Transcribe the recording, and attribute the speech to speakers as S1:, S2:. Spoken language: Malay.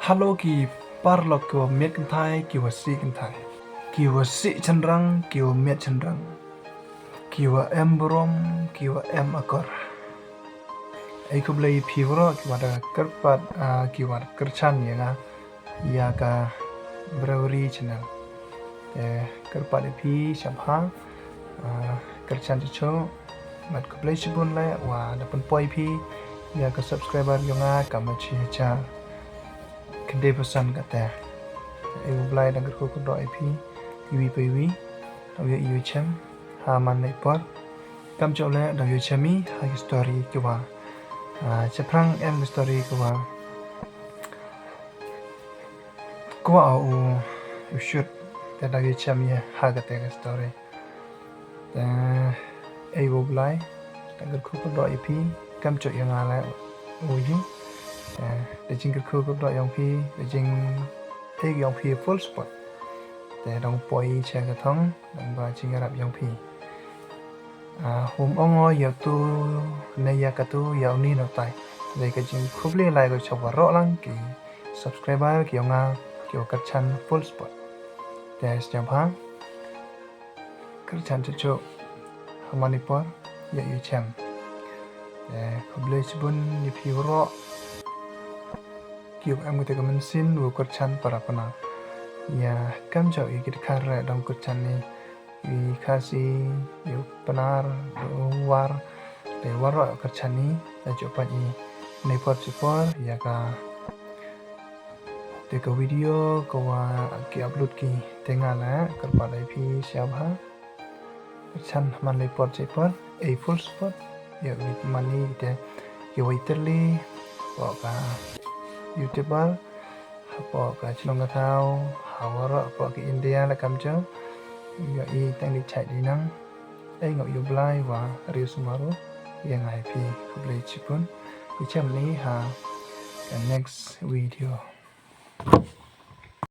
S1: Halo ki PARALOK kiwa miet kan thai kiwa si kan thai kiwa si cenderang kiwa miet cenderang kiwa berom kiwa akor KHUBLEI PHI kiwa da kerpat kiwa KYRCHAN ya ka Bravery channel kerpat PHI syabha KYRCHAN cho mat KHUBLEI chibun lai wa dapat POI PHI ya ka subscriber yonga kamachi cha kedai pesan kata KHUBLEI dan kerku doi PHI PHI ya iyo chem ha man nei pot kam cho le da yo chemi ha story kiwa ceprang em story kiwa you should da yo chemi ha kata story KHUBLEI dan kerku doi PHI kam cho yang ala uji để chính kerku doi yang PHI để chính yang PHI full spot để đồng POI che cái thong đồng ba chính gặp yang PHI hôm ông giờ tu này ya cái tu giờ ni nào tại để cái chính KHUBLEI lại rồi chọc vào rõ lắm cái subscriber kiểu kiểu KYRCHAN full spot để chào ha KYRCHAN cho Hamanipur ya yu chem để KHUBLEI chibun ni PHI rõ kiểu em có thể comment xin của KYRCHAN para pana ya kam cho ikit khar dong KYRCHAN ni i khasi yu panar war de WAROH KYRCHAN ni da cho pa ni nei pot support ya ka de ka video ko wa ki upload ki tengala kerpa dai PHI syabha KYRCHAN man nei pot support a full support ya with money de yo Italy ko ka YouTuber apa ka chlong ka thao WAROH apa ke India la kam cho ya i tang di chai di nang ai ngok KHUBLEI wa riu sumaru yang ai PHI KHUBLEI chipun i chem ni ha next video